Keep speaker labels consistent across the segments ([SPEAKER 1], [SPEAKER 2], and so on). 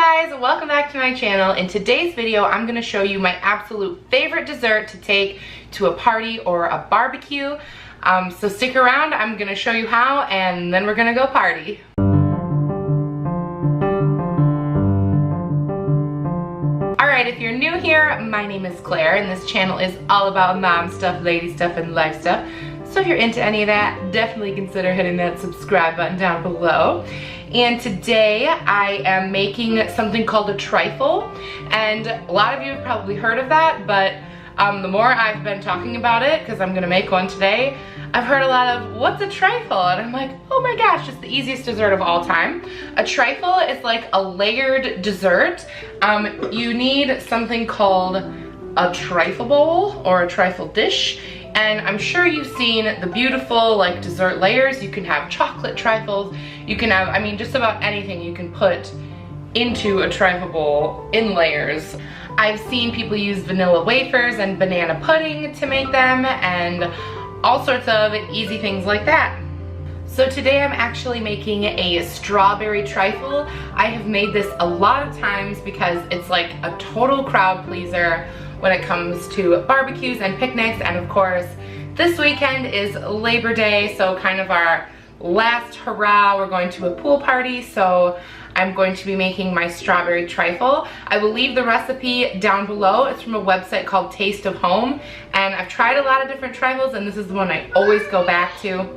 [SPEAKER 1] guys, welcome back to my channel. In today's video, I'm gonna show you my absolute favorite dessert to take to a party or a barbecue. So stick around, I'm gonna show you how, and then we're gonna go party. Alright, if you're new here, my name is Claire, and this channel is all about mom stuff, lady stuff, and life stuff. So if you're into any of that, definitely consider hitting that subscribe button down below. And today I am making something called a trifle, and a lot of you have probably heard of that, but the more I've been talking about it, because I'm gonna make one today, I've heard a lot of, what's a trifle? And I'm like, oh my gosh, it's the easiest dessert of all time. A trifle is like a layered dessert. You need something called a trifle bowl or a trifle dish. And I'm sure you've seen the beautiful like dessert layers. You can have chocolate trifles. You can have, I mean, just about anything you can put into a trifle bowl in layers. I've seen people use vanilla wafers and banana pudding to make them and all sorts of easy things like that. So today I'm actually making a strawberry trifle. I have made this a lot of times because it's like a total crowd pleaser when it comes to barbecues and picnics, and of course this weekend is Labor Day, so kind of our last hurrah. We're going to a pool party, so I'm going to be making my strawberry trifle. I will leave the recipe down below. It's from a website called Taste of Home, and I've tried a lot of different trifles, and this is the one I always go back to.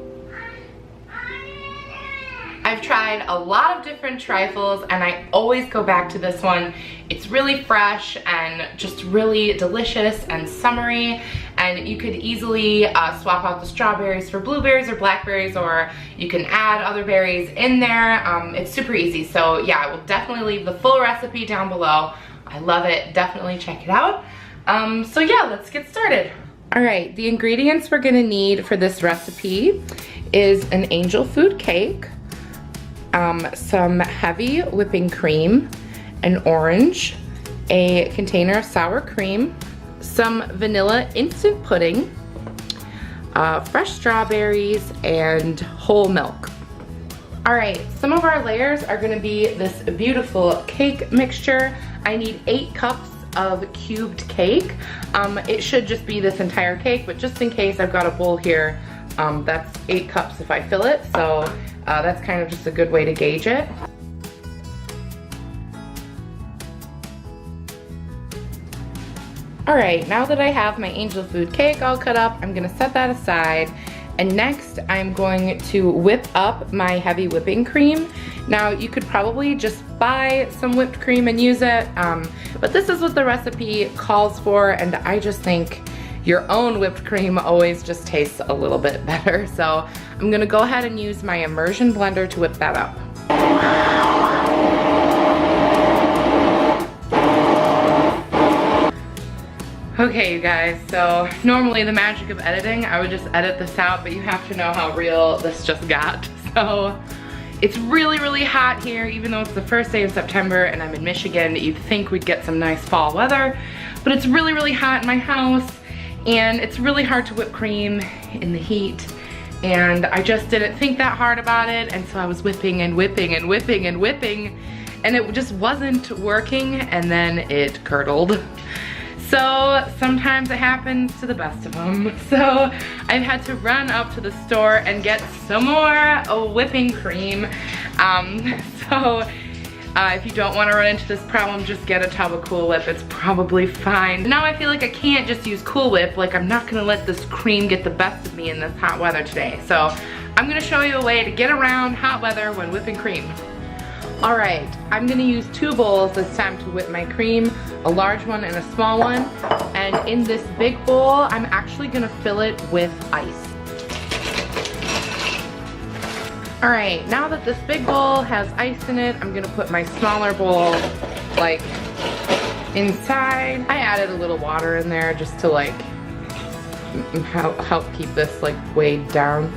[SPEAKER 1] I've tried a lot of different trifles and I always go back to this one. It's really fresh and just really delicious and summery, and you could easily swap out the strawberries for blueberries or blackberries, or you can add other berries in there. It's super easy. So yeah, I will definitely leave the full recipe down below. I love it. Definitely check it out. So yeah, let's get started. All right, the ingredients we're gonna need for this recipe is an angel food cake, some heavy whipping cream, an orange, a container of sour cream, some vanilla instant pudding, fresh strawberries, and whole milk. All right, some of our layers are gonna be this beautiful cake mixture. I need 8 cups of cubed cake. It should just be this entire cake, but just in case, I've got a bowl here. That's 8 cups if I fill it, so that's kind of just a good way to gauge it. All right, now that I have my angel food cake all cut up, I'm gonna set that aside. And next, I'm going to whip up my heavy whipping cream. Now, you could probably just buy some whipped cream and use it, but this is what the recipe calls for, and I just think your own whipped cream always just tastes a little bit better. So I'm gonna go ahead and use my immersion blender to whip that up. Okay, you guys, so normally the magic of editing, I would just edit this out, but you have to know how real this just got. So it's really, really hot here, even though it's the first day of September and I'm in Michigan. You'd think we'd get some nice fall weather, but it's really, really hot in my house. And it's really hard to whip cream in the heat, and I just didn't think that hard about it, and so I was whipping and whipping and whipping and whipping, and it just wasn't working, and then it curdled. So sometimes it happens to the best of them. So I've had to run up to the store and get some more whipping cream. If you don't want to run into this problem, just get a tub of Cool Whip. It's probably fine. Now I feel like I can't just use Cool Whip. Like, I'm not gonna let this cream get the best of me in this hot weather today. So I'm gonna show you a way to get around hot weather when whipping cream. All right, I'm gonna use 2 bowls this time to whip my cream, a large one and a small one. And in this big bowl, I'm actually gonna fill it with ice. All right, now that this big bowl has ice in it, I'm gonna put my smaller bowl like inside. I added a little water in there just to like help keep this like weighed down.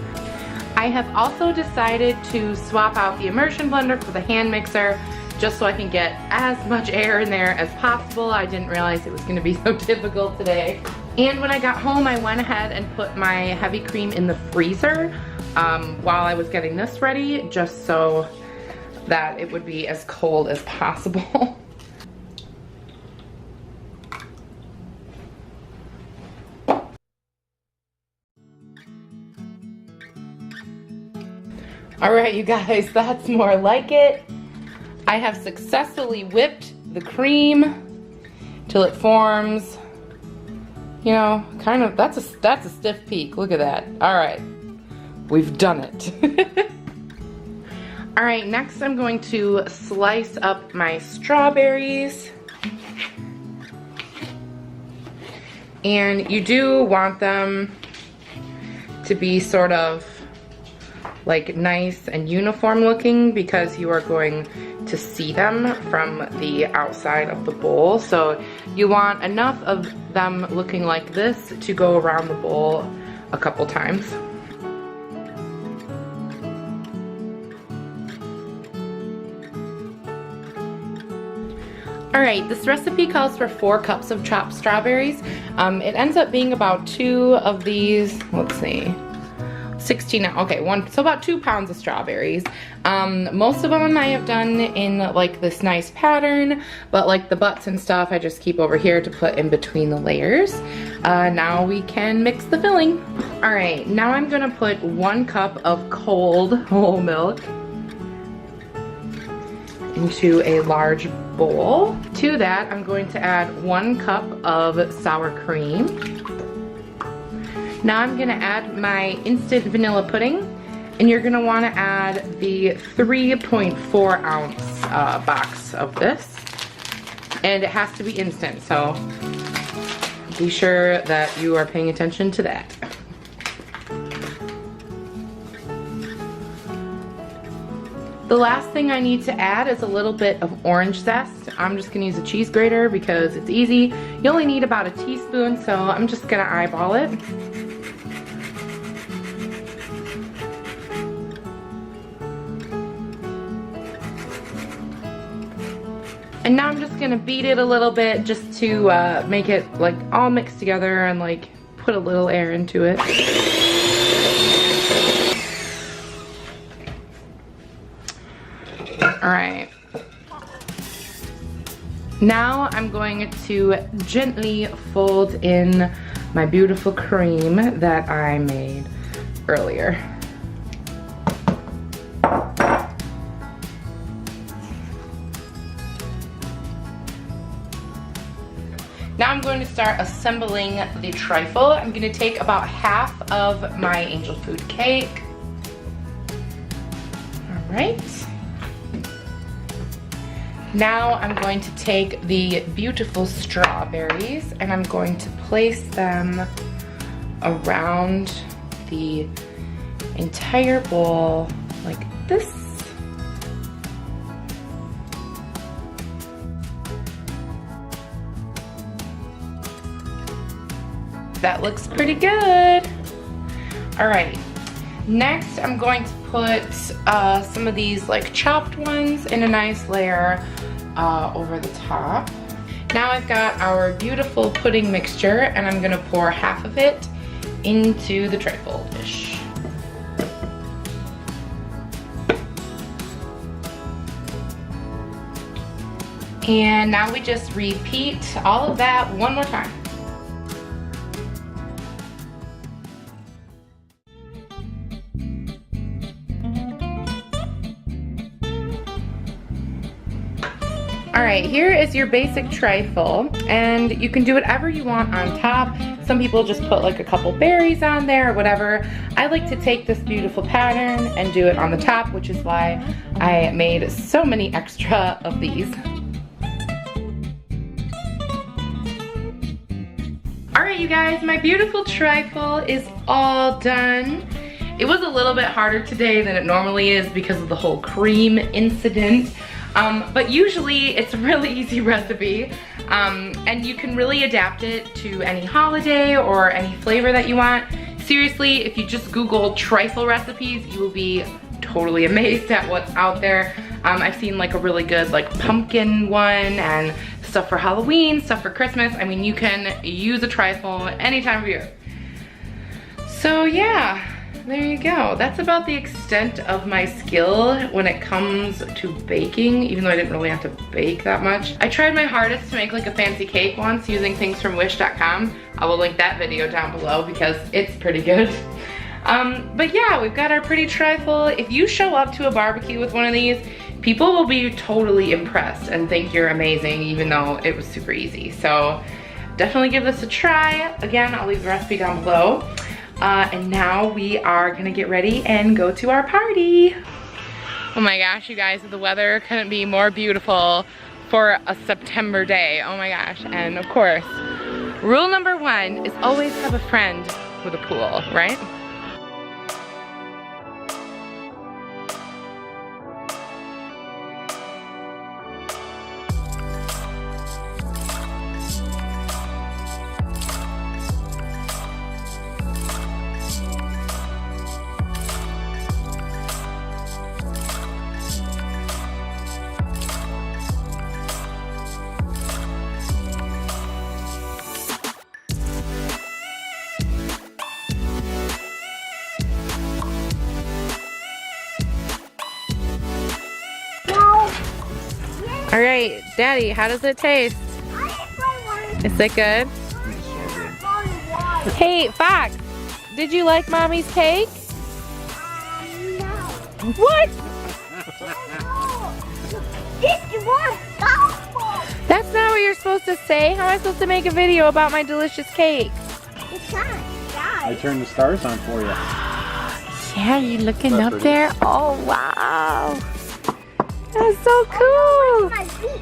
[SPEAKER 1] I have also decided to swap out the immersion blender for the hand mixer just so I can get as much air in there as possible. I didn't realize it was gonna be so difficult today. And when I got home, I went ahead and put my heavy cream in the freezer while I was getting this ready, just so that it would be as cold as possible. All right, you guys, that's more like it. I have successfully whipped the cream till it forms, you know, kind of, that's a stiff peak. Look at that. All right, we've done it. All right, next I'm going to slice up my strawberries. And you do want them to be sort of like nice and uniform looking because you are going to see them from the outside of the bowl. So you want enough of them looking like this to go around the bowl a couple times. All right, this recipe calls for 4 cups of chopped strawberries. It ends up being about 2 of these, let's see, 16, okay, so about 2 pounds of strawberries. Most of them I have done in like this nice pattern, but like the butts and stuff I just keep over here to put in between the layers. Now we can mix the filling. All right, now I'm gonna put 1 cup of cold whole milk into a large bowl. To that, I'm going to add 1 cup of sour cream. Now I'm gonna add my instant vanilla pudding, and you're gonna wanna add the 3.4 ounce box of this. And it has to be instant, so be sure that you are paying attention to that. The last thing I need to add is a little bit of orange zest. I'm just gonna use a cheese grater because it's easy. You only need about a teaspoon, so I'm just gonna eyeball it. And now I'm just gonna beat it a little bit just to make it like all mixed together and like put a little air into it. All right. Now I'm going to gently fold in my beautiful cream that I made earlier. Now I'm going to start assembling the trifle. I'm going to take about half of my angel food cake. All right. Now I'm going to take the beautiful strawberries and I'm going to place them around the entire bowl like this. That looks pretty good. All right, next I'm going to put some of these like chopped ones in a nice layer over the top. Now I've got our beautiful pudding mixture and I'm gonna pour half of it into the trifle dish. And now we just repeat all of that one more time. All right, here is your basic trifle, and you can do whatever you want on top. Some people just put like a couple berries on there or whatever. I like to take this beautiful pattern and do it on the top, which is why I made so many extra of these. All right, you guys, my beautiful trifle is all done. It was a little bit harder today than it normally is because of the whole cream incident. But usually it's a really easy recipe, and you can really adapt it to any holiday or any flavor that you want. Seriously, if you just Google trifle recipes, you will be totally amazed at what's out there. I've seen like a really good like pumpkin one and stuff for Halloween, stuff for Christmas. I mean, you can use a trifle any time of year. So yeah, there you go. That's about the extent of my skill when it comes to baking, even though I didn't really have to bake that much. I tried my hardest to make like a fancy cake once using things from wish.com. I will link that video down below because it's pretty good. But yeah, we've got our pretty trifle. If you show up to a barbecue with one of these, people will be totally impressed and think you're amazing, even though it was super easy. So definitely give this a try. Again, I'll leave the recipe down below. And now we are gonna get ready and go to our party. Oh my gosh, you guys, the weather couldn't be more beautiful for a September day. Oh my gosh, and of course, rule number 1 is always have a friend with a pool, right? All right, Daddy, how does it taste? Is it good? Hey, Fox, did you like Mommy's cake?
[SPEAKER 2] No.
[SPEAKER 1] What?
[SPEAKER 2] This was awful.
[SPEAKER 1] That's not what you're supposed to say. How am I supposed to make a video about my delicious cake?
[SPEAKER 2] It's not.
[SPEAKER 3] I turned the stars on for you.
[SPEAKER 1] Yeah, you looking up there? Oh, wow. That's so cool.
[SPEAKER 2] My feet.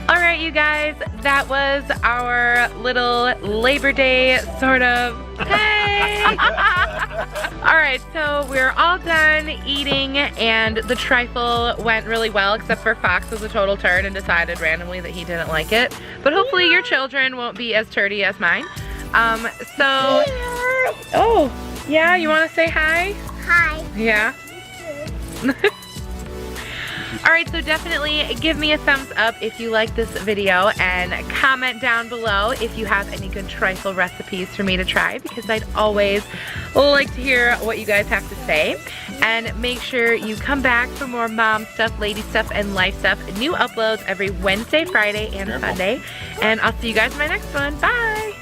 [SPEAKER 1] All right, you guys, that was our little Labor Day sort of, hey. All right, so we're all done eating and the trifle went really well, except for Fox was a total turd and decided randomly that he didn't like it. But hopefully your children won't be as turdy as mine. Oh, yeah, you wanna say hi?
[SPEAKER 2] Hi.
[SPEAKER 1] Yeah. All right, so definitely give me a thumbs up if you like this video and comment down below if you have any good trifle recipes for me to try, because I'd always like to hear what you guys have to say. And make sure you come back for more mom stuff, lady stuff, and life stuff. New uploads every Wednesday, Friday, and Sunday. And I'll see you guys in my next one. Bye.